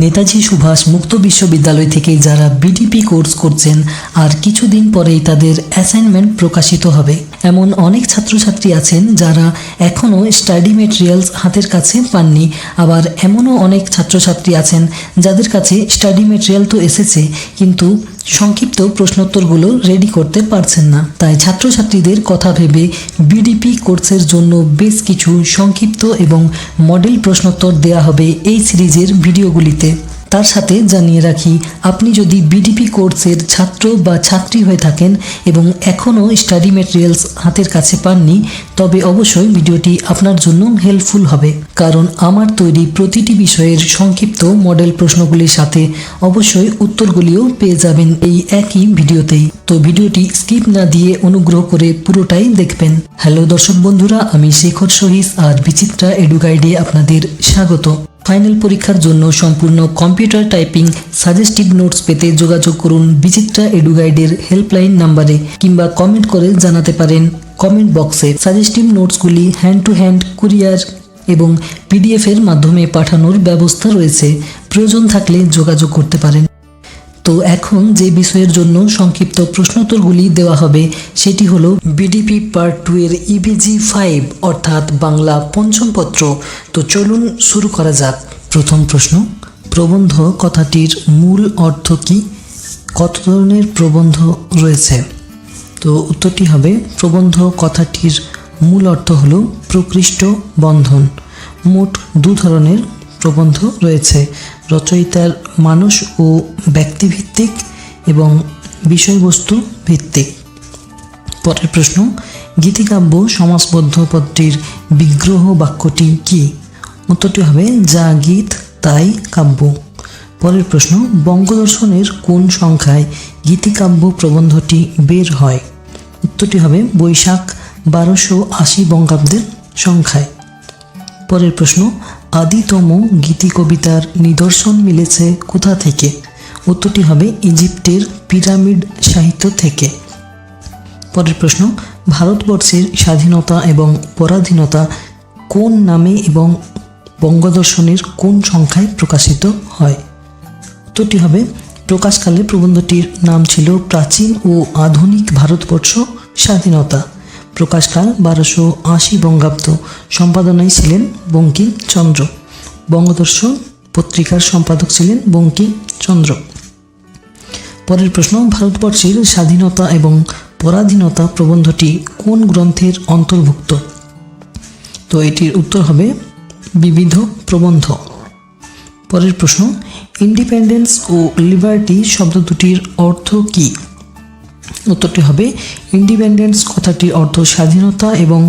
নেতাজি সুভাষ মুক্ত বিশ্ববিদ্যালয় থেকে যারা বিডিপি কোর্স করছেন আর কিছুদিন পরেই তাদের অ্যাসাইনমেন্ট প্রকাশিত হবে। এমন অনেক ছাত্রছাত্রী আছেন যারা এখনও স্টাডি মেটেরিয়ালস হাতের কাছে পাননি। আবার এমনও অনেক ছাত্রছাত্রী আছেন যাদের কাছে স্টাডি মেটেরিয়াল তো এসেছে, কিন্তু সংক্ষিপ্ত প্রশ্নোত্তরগুলো রেডি করতে পারছেন না। তাই ছাত্রছাত্রীদের কথা ভেবে বিডিপি কোর্সের জন্য বেশ কিছু সংক্ষিপ্ত এবং মডেল প্রশ্নোত্তর দেওয়া হবে এই সিরিজের ভিডিওগুলিতে। তার সাথে জানিয়ে রাখি, আপনি যদি বিডিপি কোর্সের ছাত্র বা ছাত্রী হয়ে থাকেন এবং এখনও স্টাডি ম্যাটেরিয়ালস হাতের কাছে পাননি, তবে অবশ্যই ভিডিওটি আপনার জন্য হেল্পফুল হবে, কারণ আমার তৈরি প্রতিটি বিষয়ের সংক্ষিপ্ত মডেল প্রশ্নগুলির সাথে অবশ্যই উত্তরগুলিও পেয়ে যাবেন এই একই ভিডিওতেই। তো ভিডিওটি স্কিপ না দিয়ে অনুগ্রহ করে পুরোটাই দেখবেন। হ্যালো দর্শক বন্ধুরা, আমি শেখর সহিস আর বিচিত্রা এডু গাইডে আপনাদের স্বাগত। ফাইনাল পরীক্ষার জন্য সম্পূর্ণ কম্পিউটার টাইপিং সাজেস্টিভ নোটস পেতে যোগাযোগ করুন বিচিত্রা এডু গাইডের হেল্পলাইন নাম্বারে, কিংবা কমেন্ট করে জানাতে পারেন কমেন্ট বক্সে। সাজেস্টিভ নোটসগুলি হ্যান্ড টু হ্যান্ড, কুরিয়ার এবং পিডিএফ এর মাধ্যমে পাঠানোর ব্যবস্থা রয়েছে। প্রয়োজন থাকলে যোগাযোগ করতে পারেন। তো এখন যে বিষয়ের জন্য সংক্ষিপ্ত প্রশ্নোত্তরগুলি দেওয়া হবে সেটি হলো বিডিপি পার্ট 2 এর ইবিজি 5 অর্থাৎ বাংলা পঞ্চম পত্র। তো চলুন শুরু করা যাক। প্রথম প্রশ্ন, প্রবন্ধ কথাটির মূল অর্থ কি? কত ধরনের প্রবন্ধ রয়েছে? তো উত্তরটি হবে, প্রবন্ধ কথাটির মূল অর্থ হলো প্রকৃষ্ট বন্ধন। মোট 2 ধরনের প্রবন্ধ রয়েছে, রচয়িতার মানুষ ও ব্যক্তিভিত্তিক এবং বিষয়বস্তু ভিত্তিক। পরের প্রশ্ন, গীতিকাব্য সমাসবদ্ধ পদটির বিগ্রহ বাক্যটি কি? উত্তরটি হবে, যা গীত তাই কাব্য। পরের প্রশ্ন, বঙ্গদর্শনের কোন সংখ্যায় গীতিকাব্য প্রবন্ধটি বের হয়? উত্তরটি হবে বৈশাখ 1280 বঙ্গাব্দের সংখ্যায়। পরের প্রশ্ন, আদিতম গীতি কবিতার নিদর্শন মিলেছে কোথা থেকে? উত্তরটি হবে ইজিপ্টের পিরামিড সাহিত্য থেকে। পরের প্রশ্ন, ভারতবর্ষের স্বাধীনতা এবং পরাধীনতা কোন নামে এবং বঙ্গদর্শনের কোন সংখ্যায় প্রকাশিত হয়? উত্তরটি হবে, প্রকাশকালে প্রবন্ধটির নাম ছিল প্রাচীন ও আধুনিক ভারতবর্ষ স্বাধীনতা। প্রকাশকাল 1280 বঙ্গাব্দ। সম্পাদনায় ছিলেন বঙ্কিমচন্দ্র। বঙ্গদর্শন পত্রিকার সম্পাদক ছিলেন বঙ্কিমচন্দ্র। পরের প্রশ্ন, ভারতবর্ষের স্বাধীনতা এবং পরাধীনতা প্রবন্ধটি কোন গ্রন্থের অন্তর্ভুক্ত? তো এটির উত্তর হবে বিবিধ প্রবন্ধ। পরের প্রশ্ন, ইন্ডিপেন্ডেন্স ও লিবার্টি শব্দ দুটির অর্থ কি? উত্তরটি হবে, ইন্ডিপেন্ডেন্স কথাটির অর্থ স্বাধীনতা এবং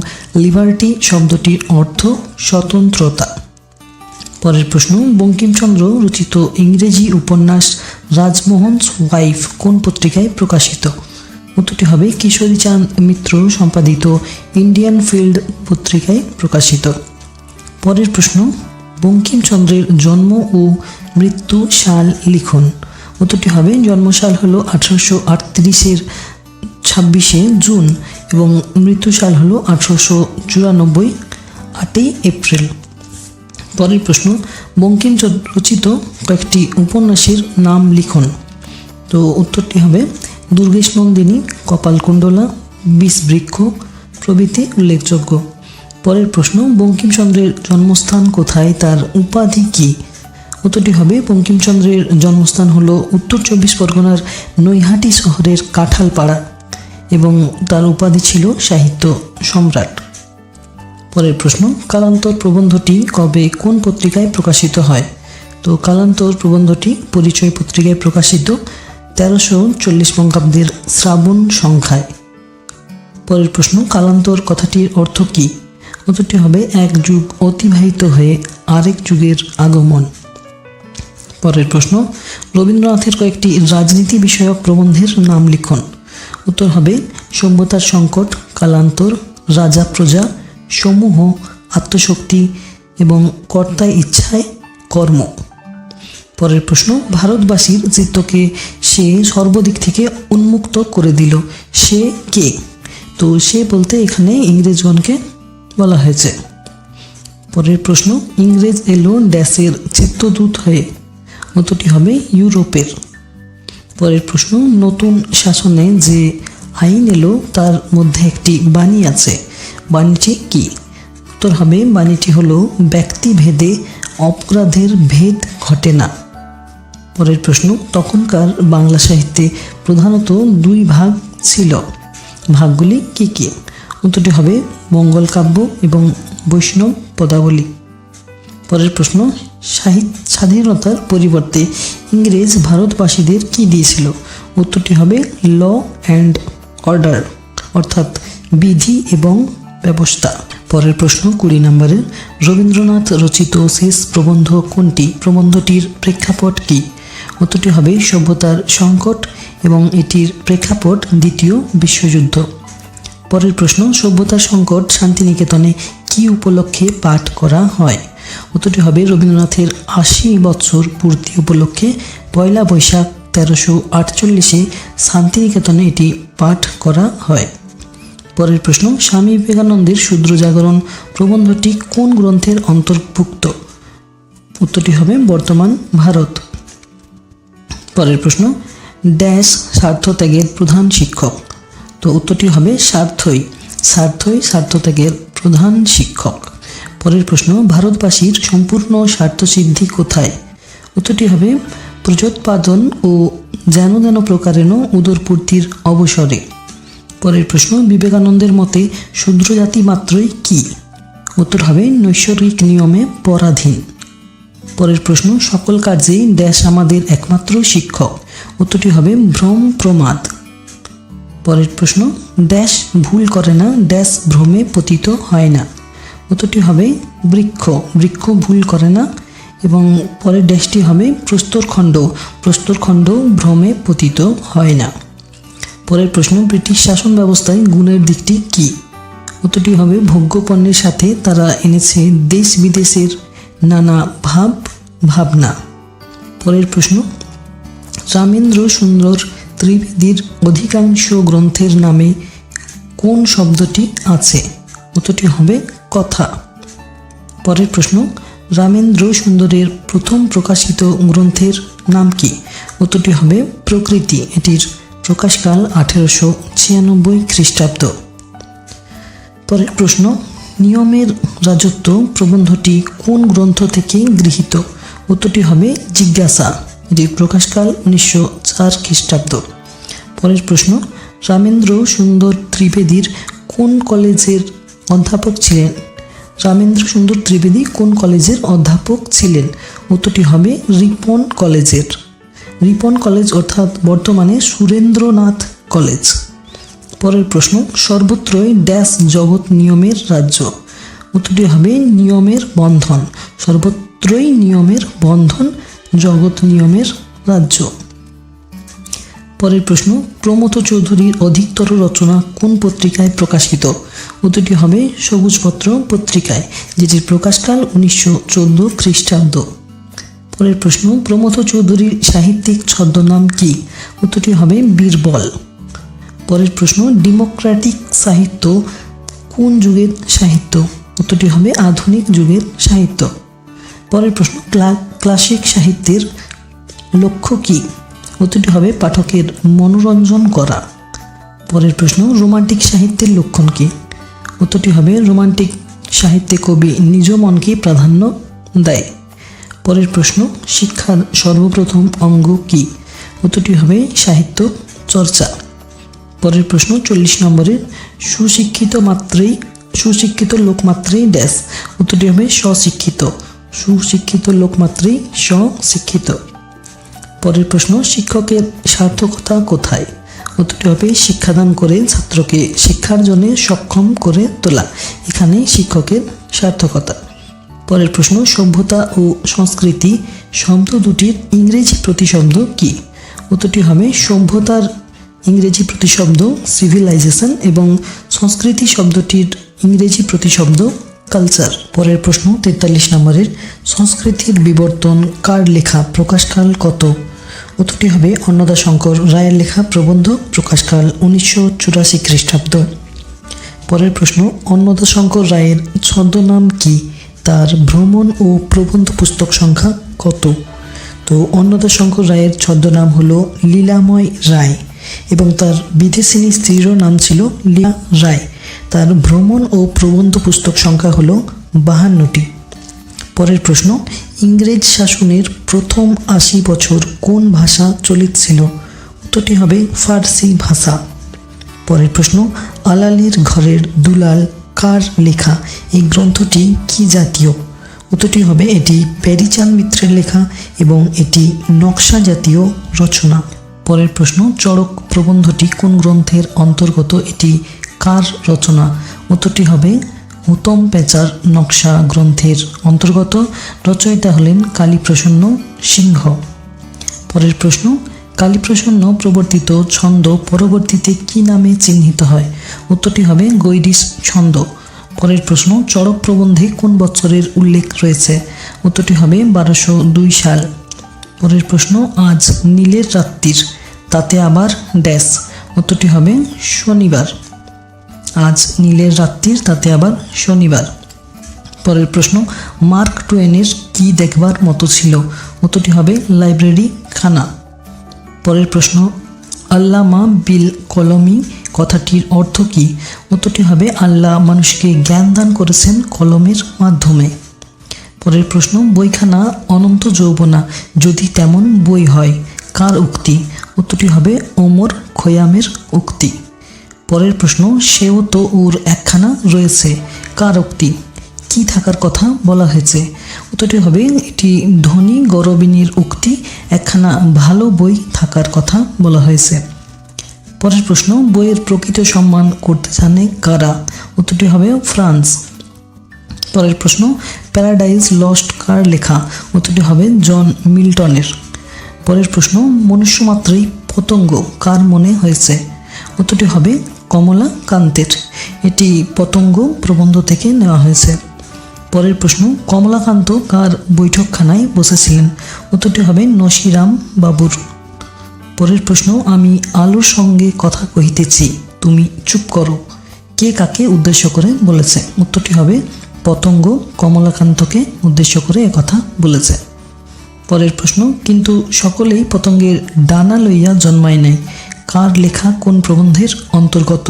লিবার্টি শব্দটির অর্থ স্বতন্ত্রতা। পরের প্রশ্ন, বঙ্কিমচন্দ্র রচিত ইংরেজি উপন্যাস রাজমোহনস ওয়াইফ কোন পত্রিকায় প্রকাশিত? উত্তরটি হবে কিশোরীচাঁদ মিত্র সম্পাদিত ইন্ডিয়ান ফিল্ড পত্রিকায় প্রকাশিত। পরের প্রশ্ন, বঙ্কিমচন্দ্রের জন্ম ও মৃত্যু সাল লিখুন। উত্তরটি হবে, জন্মসাল হলো 1838-এর 26শে জুন এবং মৃত্যু সাল হলো 1894 8ই এপ্রিল। পরের প্রশ্ন, বঙ্কিমচন্দ্র রচিত কয়েকটি উপন্যাসের নাম লিখুন। তো উত্তরটি হবে দুর্গেশ নন্দিনী, কপালকুণ্ডলা, বিষবৃক্ষ প্রভৃতি উল্লেখযোগ্য। পরের প্রশ্ন, বঙ্কিমচন্দ্রের জন্মস্থান কোথায়? তার উপাধি কি? উত্তরটি হবে, বঙ্কিমচন্দ্রের জন্মস্থান হলো উত্তর 24 পরগনার নৈহাটি শহরের কাঁঠালপাড়া এবং তার উপাধি ছিল সাহিত্য সম্রাট। পরের প্রশ্ন, কালান্তর প্রবন্ধটি কবে কোন পত্রিকায় প্রকাশিত হয়? তো কালান্তর প্রবন্ধটি পরিচয় পত্রিকায় প্রকাশিত 1340 বঙ্গাব্দের শ্রাবণ সংখ্যায়। পরের প্রশ্ন, কালান্তর কথাটির অর্থ কি? উত্তরটি হবে এক যুগ অতিবাহিত হয়ে আরেক যুগের আগমন। পরের প্রশ্ন, রবীন্দ্রনাথের কয়েকটি রাজনীতি বিষয়ক প্রবন্ধের নাম লিখুন। উত্তর হবে সভ্যতার সংকট, কালান্তর, রাজা প্রজা, সমূহ, আত্মশক্তি এবং কর্তায় ইচ্ছায় কর্ম। পরের প্রশ্ন, ভারতবাসীর চিত্তকে সে সর্বদিক থেকে উন্মুক্ত করে দিল, সে কে? তো সে বলতে এখানে ইংরেজগণকে বলা হয়েছে। পরের প্রশ্ন, ইংরেজ এলো ড্যাশের চিত্তদূত হয়ে। উত্তরটি হবে ইউরোপের। পরের প্রশ্ন, নতুন শাসনে যে আইন এলো তার মধ্যে একটি বাণী আছে, বাণীটি কি? উত্তর হবে বাণীটি হলো ব্যক্তিভেদে অপরাধের ভেদ ঘটে না। পরের প্রশ্ন, তখনকার বাংলা সাহিত্যে প্রধানত দুই ভাগ ছিল, ভাগগুলি কি কি? উত্তরটি হবে মঙ্গল কাব্য এবং বৈষ্ণব পদাবলী। পরের প্রশ্ন, স্বাধীনতার পরিবর্তে ইংরেজ ভারতবাসীদের কি দিয়েছিল? উত্তরটি হবে ল অ্যান্ড অর্ডার, অর্থাৎ বিধি এবং ব্যবস্থা। পরের প্রশ্ন 20 নম্বরের, রবীন্দ্রনাথ রচিত শেষ প্রবন্ধ কোনটি? প্রবন্ধটির প্রেক্ষাপট কি? উত্তরটি হবে সভ্যতার সংকট এবং এটির প্রেক্ষাপট দ্বিতীয় বিশ্বযুদ্ধ। পরের প্রশ্ন, সভ্যতার সংকট শান্তিনিকেতনে কি উপলক্ষে পাঠ করা হয়? উত্তরটি হবে রবীন্দ্রনাথের 80 বছর পূর্তি উপলক্ষে পয়লা বৈশাখ 1348 শান্তিনিকেতনে এটি পাঠ করা হয়। পরের প্রশ্ন, স্বামী বিবেকানন্দের শূদ্র জাগরণ প্রবন্ধটি কোন গ্রন্থের অন্তর্ভুক্ত? উত্তরটি হবে বর্তমান ভারত। পরের প্রশ্ন, ড্যাশ স্বার্থত্যাগের প্রধান শিক্ষক? তো উত্তরটি হবে স্বার্থই স্বার্থত্যাগের প্রধান শিক্ষক। পরের প্রশ্ন, ভারতবাসীর সম্পূর্ণ স্বার্থসিদ্ধি কোথায়? উত্তরটি হবে প্রজোৎপাদন ও যেন যেন প্রকারেণ উদরপূর্তির অবসরে। পরের প্রশ্ন, বিবেকানন্দের মতে শূদ্র জাতি মাত্রই কি? উত্তর হবে নৈসর্গিক নিয়মে পরাধীন। পরের প্রশ্ন, সকল কার্যেই ড্যাশ আমাদের একমাত্র শিক্ষক? উত্তরটি হবে ভ্রম প্রমাদ। পরের প্রশ্ন, ড্যাশ ভুল করে না, ড্যাশ ভ্রমে পতিত হয় না? উত্তরটি হবে বৃক্ষ ভুল করে না। এবং পরের ড্যাশটি হবে প্রস্তরখণ্ড ভ্রমে পতিত হয় না। পরের প্রশ্ন, ব্রিটিশ শাসন ব্যবস্থায় গুণের দিকটি কি? উত্তরটি হবে ভোগ্যপণ্যের সাথে তারা এনেছে দেশ বিদেশের নানা ভাবনা। পরের প্রশ্ন, রামেন্দ্র সুন্দর ত্রিবেদীর অধিকাংশ গ্রন্থের নামে কোন শব্দটি আছে? উত্তরটি হবে কথা। পরের প্রশ্ন, রামেন্দ্র সুন্দরের প্রথম প্রকাশিত গ্রন্থের নাম কি? উত্তরটি হবে প্রকৃতি। এটির প্রকাশকাল 1896 খ্রিস্টাব্দ। পরের প্রশ্ন, নিয়মের রাজত্ব প্রবন্ধটি কোন গ্রন্থ থেকে গৃহীত? উত্তরটি হবে জিজ্ঞাসা। এটির প্রকাশকাল 1904 খ্রিস্টাব্দ। পরের প্রশ্ন, রামেন্দ্র সুন্দর ত্রিবেদীর কোন কলেজের অধ্যাপক ছিলেন? রামেন্দ্র সুন্দর ত্রিবেদী কোন কলেজের অধ্যাপক ছিলেন? উত্তরটি হবে রিপন কলেজ অর্থাৎ বর্তমানে সুরেন্দ্রনাথ কলেজ। পরের প্রশ্ন, সর্বত্রই ড্যাশ জগৎ নিয়মের রাজ্য? উত্তরটি হবে নিয়মের বন্ধন। সর্বত্রই নিয়মের বন্ধন, জগৎ নিয়মের রাজ্য। পরের প্রশ্ন, প্রমথ চৌধুরীর অধিকতর রচনা কোন পত্রিকায় প্রকাশিত? উত্তরটি হবে সবুজপত্র পত্রিকায়, যেটির প্রকাশকাল 1914 খ্রিস্টাব্দ। পরের প্রশ্ন, প্রমথ চৌধুরীর সাহিত্যিক ছদ্মনাম কি? উত্তরটি হবে বীরবল। পরের প্রশ্ন, ডেমোক্রেটিক সাহিত্য কোন যুগের সাহিত্য? উত্তরটি হবে আধুনিক যুগের সাহিত্য। পরের প্রশ্ন, ক্লাসিক সাহিত্যের লক্ষ্য কি? উত্তরটি হবে পাঠকের মনোরঞ্জন করা। পরের প্রশ্ন, রোমান্টিক সাহিত্যের লক্ষণ কি? উত্তরটি হবে রোমান্টিক সাহিত্যে কবি নিজ মনকে প্রাধান্য দেয়। পরের প্রশ্ন, শিক্ষার সর্বপ্রথম অঙ্গ কি? উত্তরটি হবে সাহিত্য চর্চা। পরের প্রশ্ন 40 নম্বরের, সুশিক্ষিত লোক মাত্রেই ড্যাশ? উত্তরটি হবে স্বশিক্ষিত। সুশিক্ষিত লোক মাত্রেই স্বশিক্ষিত। পরের প্রশ্ন, শিক্ষকের সার্থকতা কোথায়? উত্তরটি হবে শিক্ষাদান করে ছাত্রকে শিক্ষার জন্য সক্ষম করে তোলা, এখানে শিক্ষকের সার্থকতা। পরের প্রশ্ন, সভ্যতা ও সংস্কৃতি শব্দ দুটির ইংরেজি প্রতিশব্দ কি? উত্তরটি হবে সভ্যতার ইংরেজি প্রতিশব্দ সিভিলাইজেশন এবং সংস্কৃতি শব্দটির ইংরেজি প্রতিশব্দ কালচার। পরের প্রশ্ন 43 নম্বরের, সংস্কৃতির বিবর্তন কার লেখা, প্রকাশকাল কত? উত্তরটি হবে অন্নদাশঙ্কর রায়ের লেখা প্রবন্ধ, প্রকাশকাল 1984 খ্রিস্টাব্দ। পরের প্রশ্ন, অন্নদাশঙ্কর রায়ের ছদ্মনাম কি? তার ভ্রমণ ও প্রবন্ধ পুস্তক সংখ্যা কত? তো তো অন্নদাশঙ্কর রায়ের ছদ্মনাম হলো লীলাময় রায় এবং তার বিদেশিনী স্ত্রীরও নাম ছিল লীলা রায়। তার ভ্রমণ ও প্রবন্ধ পুস্তক সংখ্যা হলো 52টি। পরের প্রশ্ন, ইংরেজ শাসনের প্রথম 80 বছর কোন ভাষা চলিত ছিল? উত্তরটি হবে ফার্সি ভাষা। পরের প্রশ্ন, আলালের ঘরের দুলাল কার লেখা? এই গ্রন্থটি কি জাতীয়? উত্তরটি হবে এটি প্যারীচাঁদ মিত্রের লেখা এবং এটি নকশা জাতীয় রচনা। পরের প্রশ্ন, চড়ক প্রবন্ধটি কোন গ্রন্থের অন্তর্গত? এটি কার রচনা? উত্তরটি হবে হুতম প্যাঁচার নকশা গ্রন্থের অন্তর্গত। রচয়িতা হলেন কালীপ্রসন্ন সিংহ। পরের প্রশ্ন, কালীপ্রসন্ন প্রবর্তিত ছন্দ পরবর্তীতে কি নামে চিহ্নিত হয়? উত্তরটি হবে গৈরিস ছন্দ। পরের প্রশ্ন, চড়ক প্রবন্ধে কোন বৎসরের উল্লেখ রয়েছে? উত্তরটি হবে 1202 সাল। পরের প্রশ্ন, আজ নীলের রাত্রির তাতে আবার ড্যাশ? উত্তরটি হবে শনিবার। আজ নীলের রাত্রির তাতে আবার শনিবার। পরের প্রশ্ন, মার্ক টুয়েনের কি দেখবার মতো ছিল? উত্তরটি হবে লাইব্রেরি খানা। পরের প্রশ্ন, আল্লামা বিল কলমি কথাটির অর্থ কি? উত্তরটি হবে আল্লাহ মানুষকে জ্ঞান দান করেছেন কলমের মাধ্যমে। পরের প্রশ্ন, বইখানা অনন্ত যৌবনা যদি তেমন বই হয় কার উক্তি? উত্তরটি হবে ওমর খৈয়ামের উক্তি। পরের প্রশ্ন, সেও তো ওর একখানা রয়েছে কার উক্তি? কি থাকার কথা বলা হয়েছে? উত্তরটি হবে এটি ধনী গরবিনীর উক্তি, একখানা ভালো বই থাকার কথা বলা হয়েছে। পরের প্রশ্ন, বইয়ের প্রকৃত সম্মান করতে জানে কারা? উত্তরটি হবে ফ্রান্স। পরের প্রশ্ন, প্যারাডাইজ লস্ট কার লেখা? উত্তরটি হবে জন মিল্টনের। পরের প্রশ্ন, মনুষ্য মাত্রই পতঙ্গ কার মনে হয়েছে? উত্তরটি হবে কমলাকান্তের। এটি পতঙ্গ প্রবন্ধ থেকে নেওয়া হয়েছে। পরের প্রশ্ন, কমলাকান্ত কার বৈঠকখানায় বসেছিলেন? উত্তরটি হবে নসিরাম বাবুর। পরের প্রশ্ন, আমি আলোর সঙ্গে কথা কহিতেছি তুমি চুপ করো কে কাকে উদ্দেশ্য করে বলেছে? উত্তরটি হবে পতঙ্গ কমলাকান্তকে উদ্দেশ্য করে একথা বলেছে। পরের প্রশ্ন, কিন্তু সকলেই পতঙ্গের ডানা লইয়া জন্মায় নাই কার লেখা কোন প্রবন্ধের অন্তর্গত?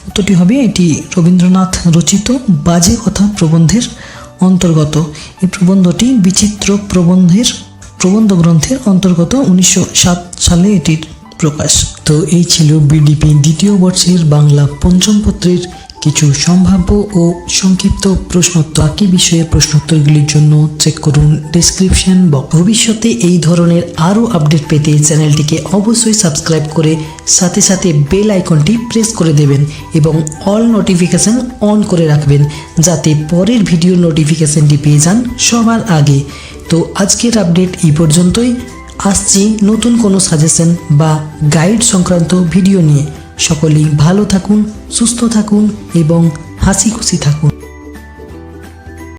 উত্তরটি হবে এটি রবীন্দ্রনাথ রচিত বাজে কথা প্রবন্ধের অন্তর্গত। এই প্রবন্ধটি বিচিত্র প্রবন্ধ গ্রন্থের অন্তর্গত। 1907 সালে এটির প্রকাশ। তো এই ছিল বিডিপি দ্বিতীয় বর্ষের বাংলা পঞ্চম পত্রের কিছু সম্ভাব্য ও সংক্ষিপ্ত প্রশ্নোত্তর। বাকি বিষয়ের প্রশ্নোত্তরগুলির জন্য চেক করুন ডেসক্রিপশন বক্স। ভবিষ্যতে এই ধরনের আরও আপডেট পেতে চ্যানেলটিকে অবশ্যই সাবস্ক্রাইব করে সাথে সাথে বেল আইকনটি প্রেস করে দেবেন এবং অল নোটিফিকেশান অন করে রাখবেন যাতে পরের ভিডিও নোটিফিকেশানটি পেয়ে যান সবার আগে। তো আজকের আপডেট এই পর্যন্তই। আসছি নতুন কোনো সাজেশন বা গাইড সংক্রান্ত ভিডিও নিয়ে। সকলেই ভালো থাকুন, সুস্থ থাকুন এবং হাসি খুশি থাকুন।